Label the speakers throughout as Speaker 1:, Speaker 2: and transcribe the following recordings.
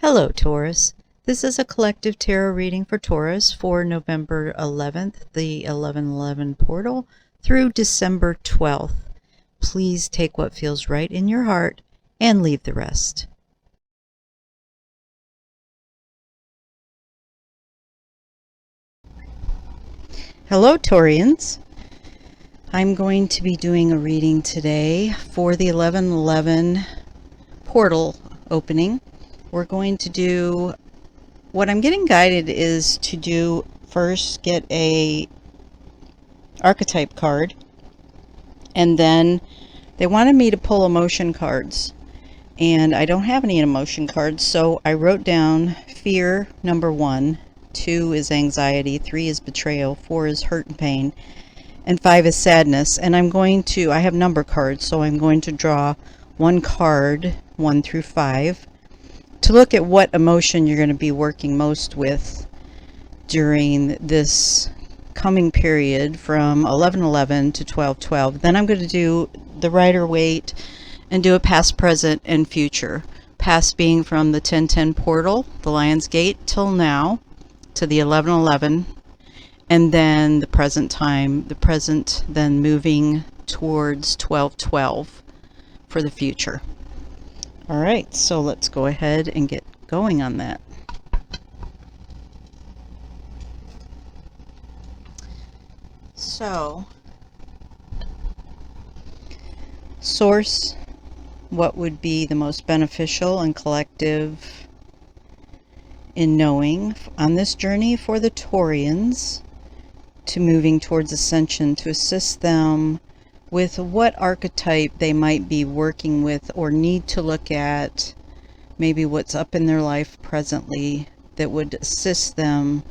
Speaker 1: Hello, Taurus. This is a collective tarot reading for Taurus for November 11th, the 11/11 portal, through December 12th. Please take what feels right in your heart and leave the rest. Hello, Taurians. I'm going to be doing a reading today for the 11/11 portal opening. We're going to do, what I'm getting guided is to do first get a archetype card, and then they wanted me to pull emotion cards, and I don't have any emotion cards, so I wrote down fear, number 1, 2 is anxiety, 3 is betrayal, 4 is hurt and pain, and 5 is sadness. And I have number cards, so I'm going to draw one card, 1 through 5, to look at what emotion you're going to be working most with during this coming period from 11/11 to 12/12. Then I'm going to do the Rider-Waite and do a past, present, and future. Past being from the 10/10 portal, the Lion's Gate, till now, to the 11/11, and then the present time, the present, then moving towards 12/12 for the future. All right, so let's go ahead and get going on that. So, source, what would be the most beneficial and collective in knowing on this journey for the Taurians to moving towards ascension, to assist them with what archetype they might be working with or need to look at, maybe what's up in their life presently that would assist them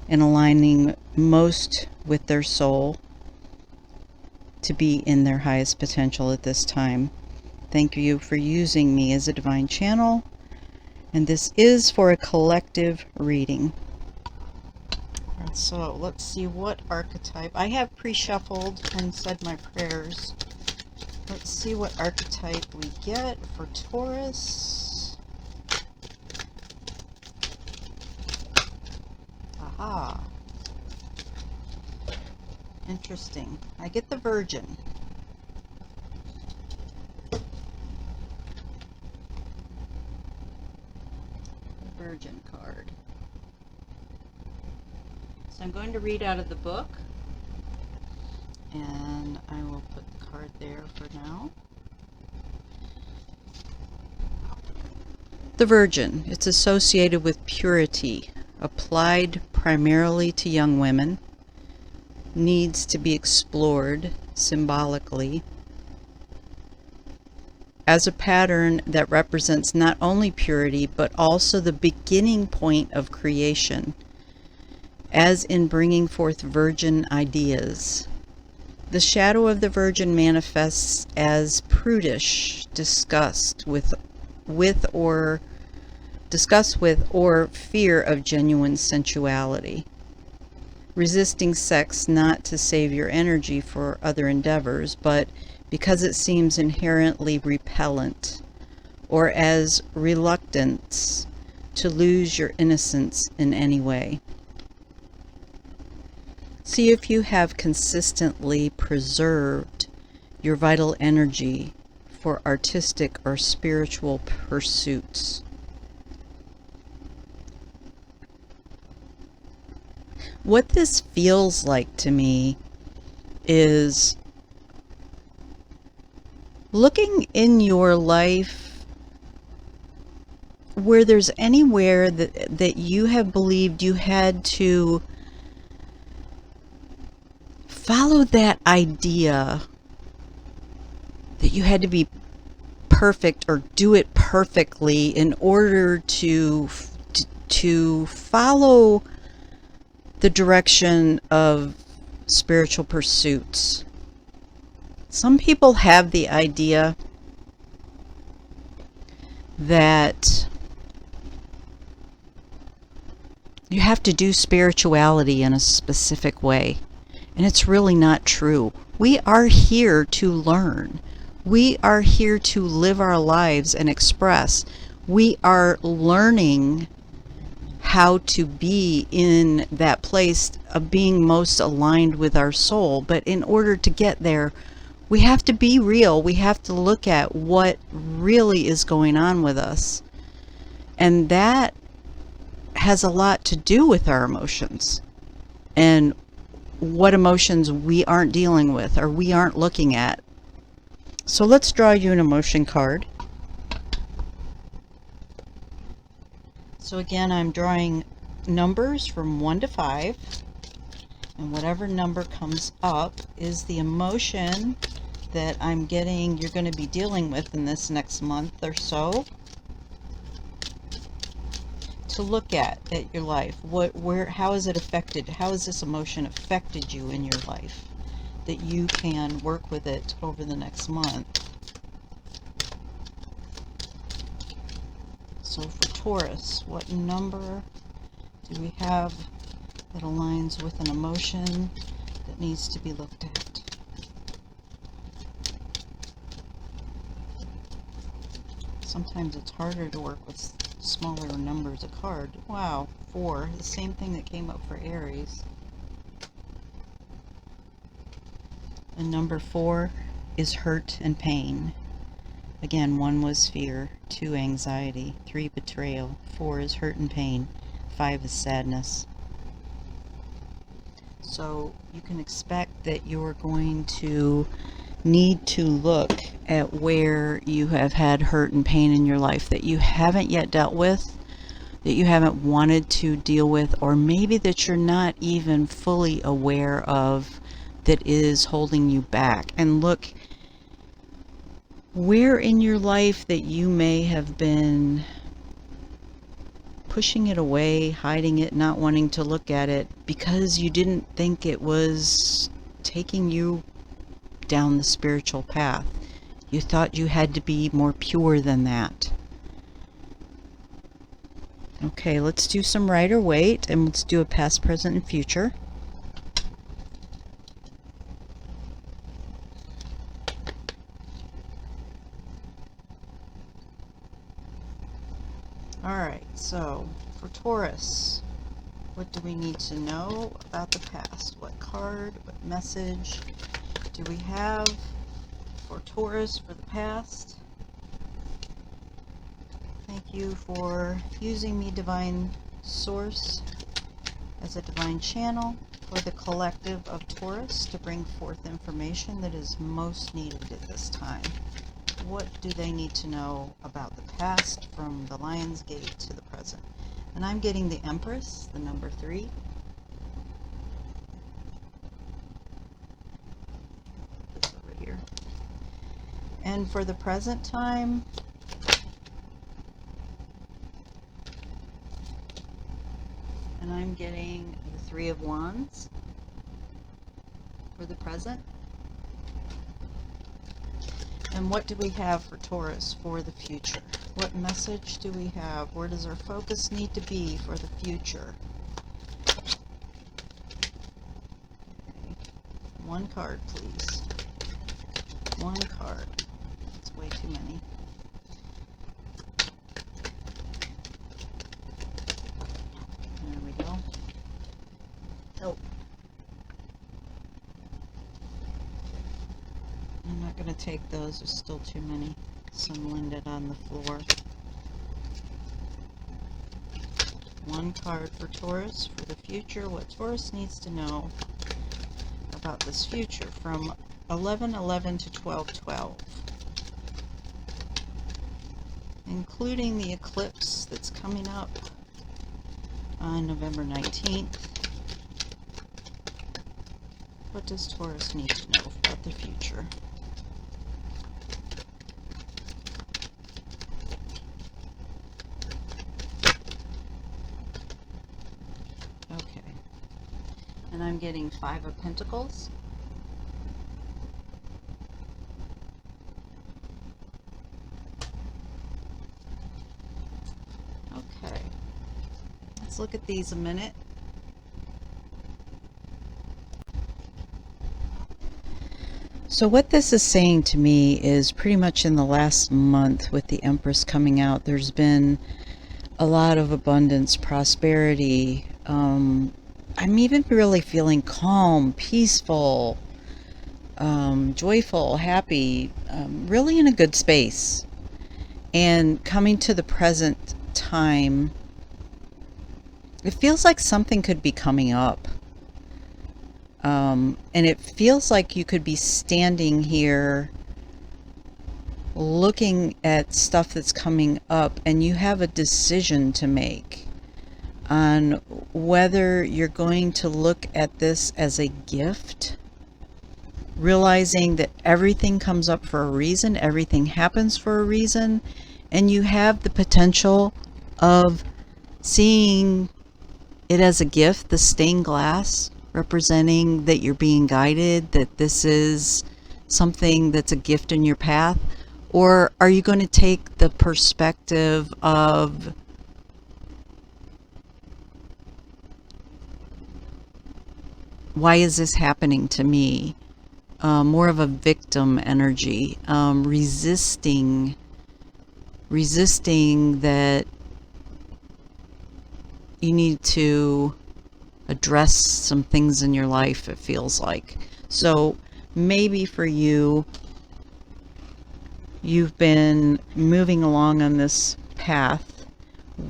Speaker 1: in aligning most with their soul to be in their highest potential at this time. Thank you for using me as a divine channel, and this is for a collective reading. So let's see what archetype. I have pre-shuffled and said my prayers. Let's see what archetype we get for Taurus. Aha. Interesting. I get the Virgin. The Virgin card. So I'm going to read out of the book, and I will put the card there for now. The Virgin. It's associated with purity, applied primarily to young women, needs to be explored symbolically as a pattern that represents not only purity but also the beginning point of creation, as in bringing forth virgin ideas. The shadow of the Virgin manifests as prudish disgust with or fear of genuine sensuality, resisting sex not to save your energy for other endeavors, but because it seems inherently repellent, or as reluctance to lose your innocence in any way. See if you have consistently preserved your vital energy for artistic or spiritual pursuits. What this feels like to me is looking in your life where there's anywhere that you have believed you had to follow that idea that you had to be perfect or do it perfectly in order to follow the direction of spiritual pursuits. Some people have the idea that you have to do spirituality in a specific way. And it's really not true. We are here to learn. We are here to live our lives and express. We are learning how to be in that place of being most aligned with our soul. But in order to get there, we have to be real. We have to look at what really is going on with us. And that has a lot to do with our emotions and what emotions we aren't dealing with or we aren't looking at. So let's draw you an emotion card. So again, I'm drawing numbers from 1 to 5, and whatever number comes up is the emotion that I'm getting you're going to be dealing with in this next month or so. To look at your life, how is it affected? How has this emotion affected you in your life that you can work with it over the next month? So for Taurus, what number do we have that aligns with an emotion that needs to be looked at? Sometimes it's harder to work with smaller numbers of card. Wow, 4, the same thing that came up for Aries. And number 4 is hurt and pain. Again, 1 was fear, 2 anxiety, 3 betrayal, 4 is hurt and pain, 5 is sadness. So you can expect that you're going to need to look at where you have had hurt and pain in your life that you haven't yet dealt with, that you haven't wanted to deal with, or maybe that you're not even fully aware of, that is holding you back. And look where in your life that you may have been pushing it away, hiding it, not wanting to look at it because you didn't think it was taking you down the spiritual path. You thought you had to be more pure than that. Okay, let's do some Rider Waite, and let's do a past, present, and future. Alright, so for Taurus, what do we need to know about the past? What card, what message do we have for Taurus for the past? Thank you for using me, Divine Source, as a divine channel for the collective of Taurus to bring forth information that is most needed at this time. What do they need to know about the past from the Lion's Gate to the present? And I'm getting the Empress, the number 3. Put this over here. And for the present time, and I'm getting the 3 of Wands for the present. And what do we have for Taurus for the future? What message do we have? Where does our focus need to be for the future? Okay. 1 card, please. 1 card. It's way too many. There we go. Oh. I'm not going to take those, there's still too many. Some landed on the floor. 1 card for Taurus for the future. What Taurus needs to know about this future from 11/11 to 12/12. Including the eclipse that's coming up on November 19th. What does Taurus need to know about the future? And I'm getting 5 of Pentacles. Okay. Let's look at these a minute. So what this is saying to me is pretty much in the last month with the Empress coming out, there's been a lot of abundance, prosperity. I'm even really feeling calm, peaceful, joyful, happy, really in a good space. And coming to the present time, it feels like something could be coming up. And it feels like you could be standing here looking at stuff that's coming up, and you have a decision to make on whether you're going to look at this as a gift, realizing that everything comes up for a reason, everything happens for a reason, and you have the potential of seeing it as a gift, the stained glass, representing that you're being guided, that this is something that's a gift in your path. Or are you going to take the perspective of why is this happening to me? More of a victim energy, resisting that you need to address some things in your life, it feels like. So maybe for you, you've been moving along on this path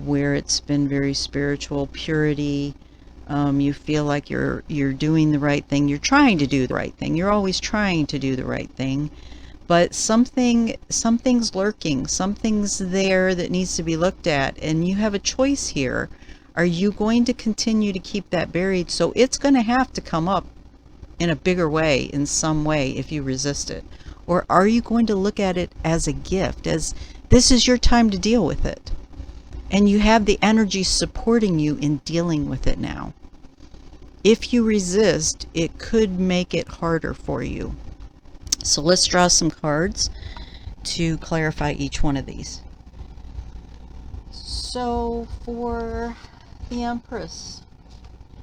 Speaker 1: where it's been very spiritual, purity. You feel like you're doing the right thing. You're trying to do the right thing. You're always trying to do the right thing. But something's lurking. Something's there that needs to be looked at. And you have a choice here. Are you going to continue to keep that buried? So it's going to have to come up in a bigger way, in some way, if you resist it. Or are you going to look at it as a gift, as this is your time to deal with it? And you have the energy supporting you in dealing with it now. If you resist, it could make it harder for you. So let's draw some cards to clarify each one of these. So for the Empress,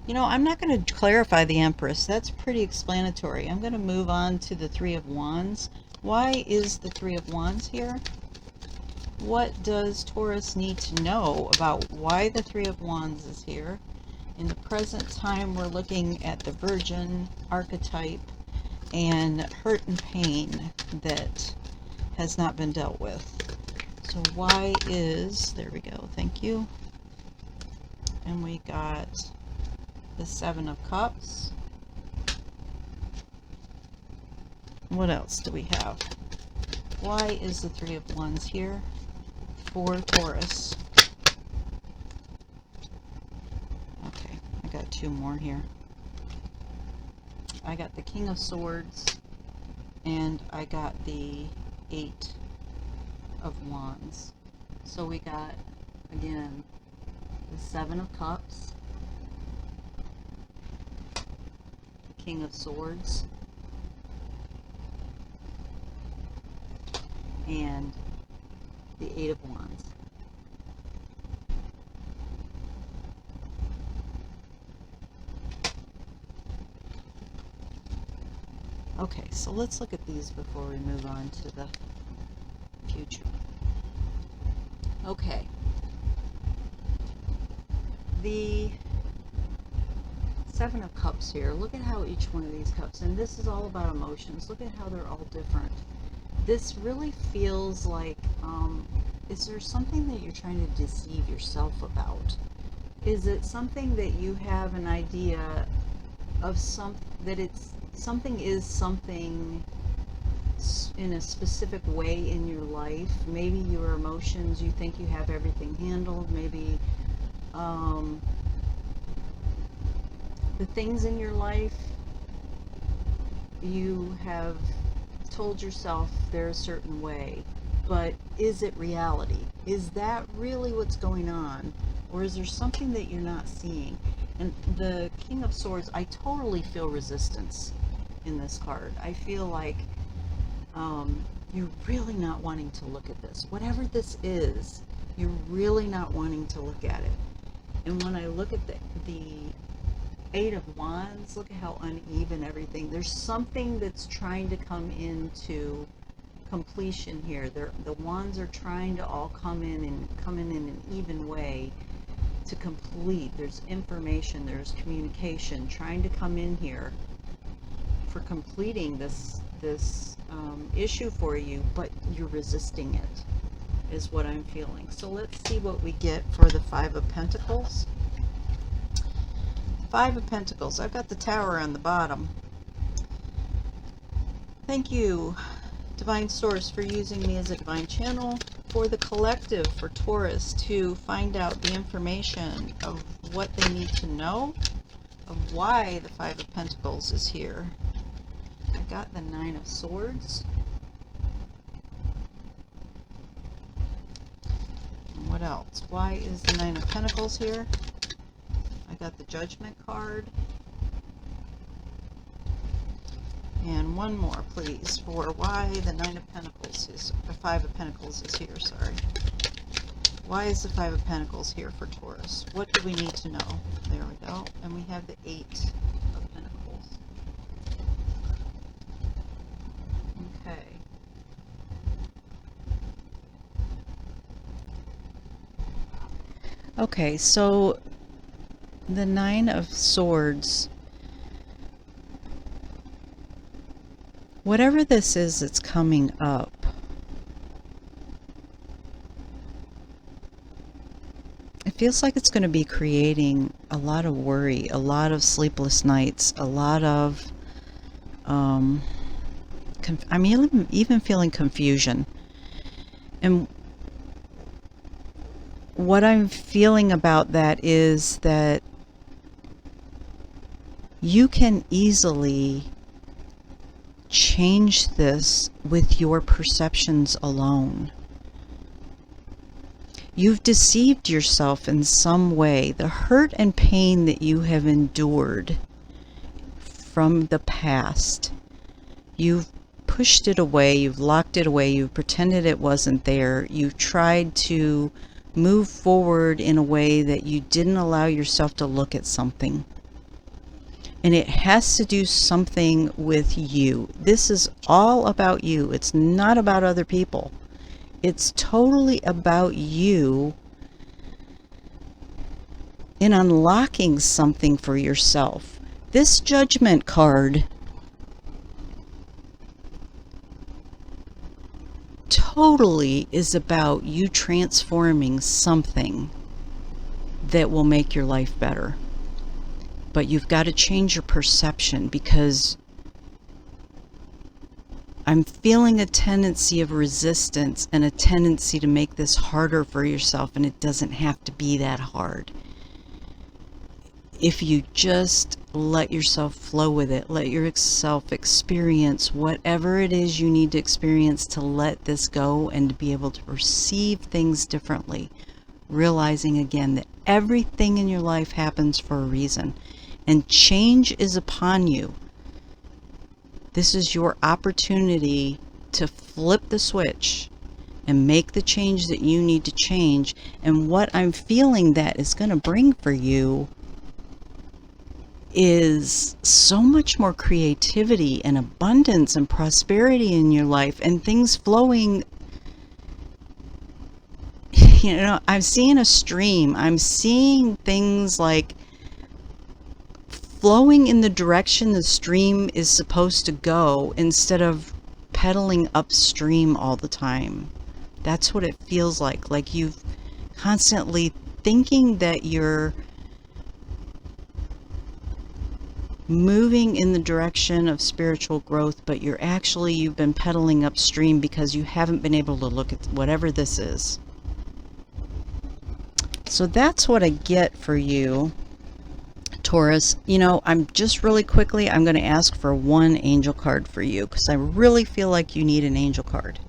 Speaker 1: I'm not going to clarify the Empress. That's pretty explanatory. I'm going to move on to the Three of Wands. Why is the Three of Wands here? What does Taurus need to know about why the Three of Wands is here? In the present time, we're looking at the Virgin archetype and hurt and pain that has not been dealt with. So why is, there we go, thank you. And we got the Seven of Cups. What else do we have? Why is the Three of Wands here for Taurus? Okay, I got two more here. I got the King of Swords and I got the Eight of Wands. So we got, again, the Seven of Cups, the King of Swords, and the Eight of Wands. Okay, so let's look at these before we move on to the future. Okay. The Seven of Cups here, look at how each one of these cups, and this is all about emotions, look at how they're all different. This really feels like, is there something that you're trying to deceive yourself about? Is it something that you have an idea of that something is something in a specific way in your life? Maybe your emotions, you think you have everything handled. Maybe the things in your life, you have told yourself they're a certain way, but is it reality? Is that really what's going on? Or is there something that you're not seeing? And the King of Swords, I totally feel resistance in this card. I feel like you're really not wanting to look at this. Whatever this is, you're really not wanting to look at it. And when I look at the Eight of Wands. Look at how uneven everything. There's something that's trying to come into completion here. The wands are trying to all come in an even way to complete. There's information, there's communication trying to come in here for completing this issue for you, but you're resisting it, is what I'm feeling. So let's see what we get for the Five of Pentacles. Five of Pentacles. I've got the Tower on the bottom. Thank you, Divine Source, for using me as a divine channel for the collective, for Taurus, to find out the information of what they need to know, of why the Five of Pentacles is here. I got the Nine of Swords. And what else? Why is the Nine of Pentacles here? I got the Judgment card. And one more, please, for why the Nine of Pentacles is, the Five of Pentacles is here, sorry. Why is the Five of Pentacles here for Taurus? What do we need to know? There we go. And we have the Eight of Pentacles. Okay. Okay, so the Nine of Swords, whatever this is that's coming up, it feels like it's going to be creating a lot of worry, a lot of sleepless nights, a lot of, I'm even feeling confusion. And what I'm feeling about that is that you can easily change this with your perceptions alone. You've deceived yourself in some way. The hurt and pain that you have endured from the past, you've pushed it away, you've locked it away, you've pretended it wasn't there, you've tried to move forward in a way that you didn't allow yourself to look at something. And it has to do something with you. This is all about you. It's not about other people. It's totally about you in unlocking something for yourself. This Judgment card totally is about you transforming something that will make your life better. But you've got to change your perception, because I'm feeling a tendency of resistance and a tendency to make this harder for yourself, and it doesn't have to be that hard. If you just let yourself flow with it, let yourself experience whatever it is you need to experience to let this go and to be able to perceive things differently, realizing again that everything in your life happens for a reason, and change is upon you. This is your opportunity to flip the switch and make the change that you need to change. And what I'm feeling that is going to bring for you is so much more creativity and abundance and prosperity in your life, and things flowing. You know, I'm seeing a stream. I'm seeing things like flowing in the direction the stream is supposed to go, instead of pedaling upstream all the time. That's what it feels like you've constantly thinking that you're moving in the direction of spiritual growth, but you've been pedaling upstream because you haven't been able to look at whatever this is. So that's what I get for you, Taurus. You know, I'm just really quickly, I'm going to ask for one angel card for you, because I really feel like you need an angel card.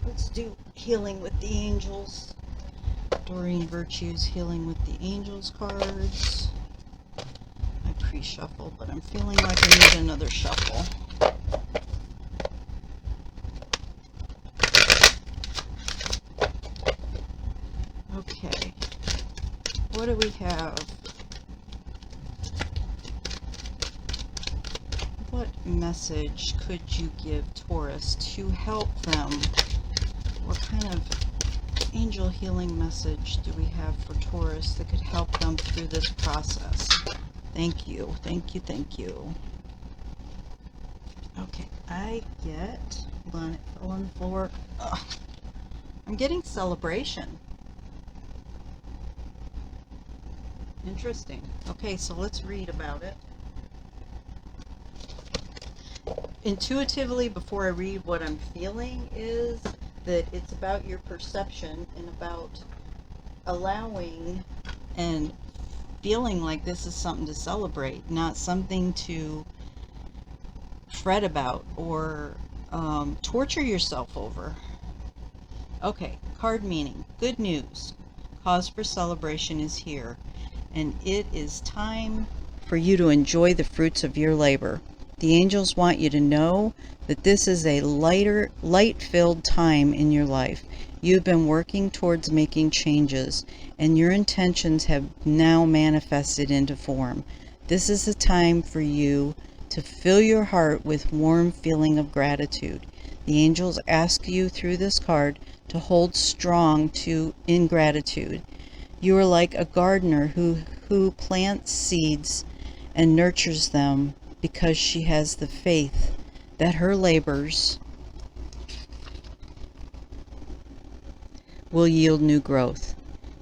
Speaker 1: Let's do healing with the angels. Doreen Virtue's healing with the angels cards. I pre-shuffled, but I'm feeling like I need another shuffle. Okay. what do we have? What message could you give Taurus to help them? What kind of angel healing message do we have for Taurus that could help them through this process? Thank you, thank you, thank you. Okay, I get, hold on, it fell on the floor. Ugh. I'm getting celebration. Interesting. Okay, so let's read about it. Intuitively, before I read, what I'm feeling is that it's about your perception and about allowing and feeling like this is something to celebrate, not something to fret about or torture yourself over. Okay, card meaning. Good news. Cause for celebration is here, and it is time for you to enjoy the fruits of your labor. The angels want you to know that this is a light-filled time in your life. You've been working towards making changes, and your intentions have now manifested into form. This is a time for you to fill your heart with warm feeling of gratitude. The angels ask you through this card to hold strong in gratitude. You are like a gardener who plants seeds and nurtures them because she has the faith that her labors will yield new growth.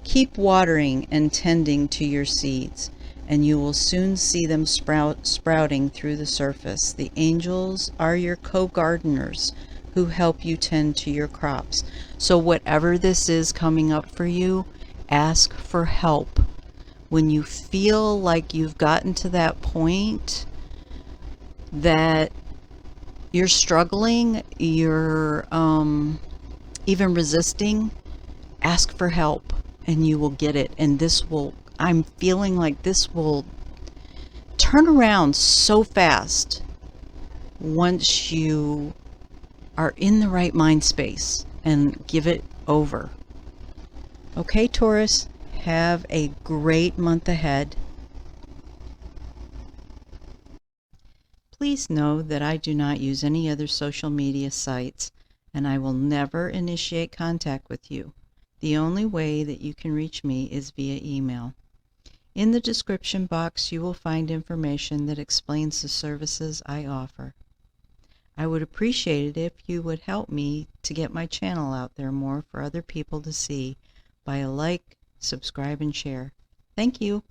Speaker 1: Keep watering and tending to your seeds, and you will soon see them sprouting through the surface. The angels are your co-gardeners who help you tend to your crops. So whatever this is coming up for you, ask for help. When you feel like you've gotten to that point that you're struggling, you're even resisting, ask for help and you will get it. And this will, I'm feeling like this will turn around so fast once you are in the right mind space and give it over. Okay, Taurus, have a great month ahead. Please know that I do not use any other social media sites, and I will never initiate contact with you. The only way that you can reach me is via email. In the description box, you will find information that explains the services I offer. I would appreciate it if you would help me to get my channel out there more for other people to see by a like, subscribe, and share. Thank you.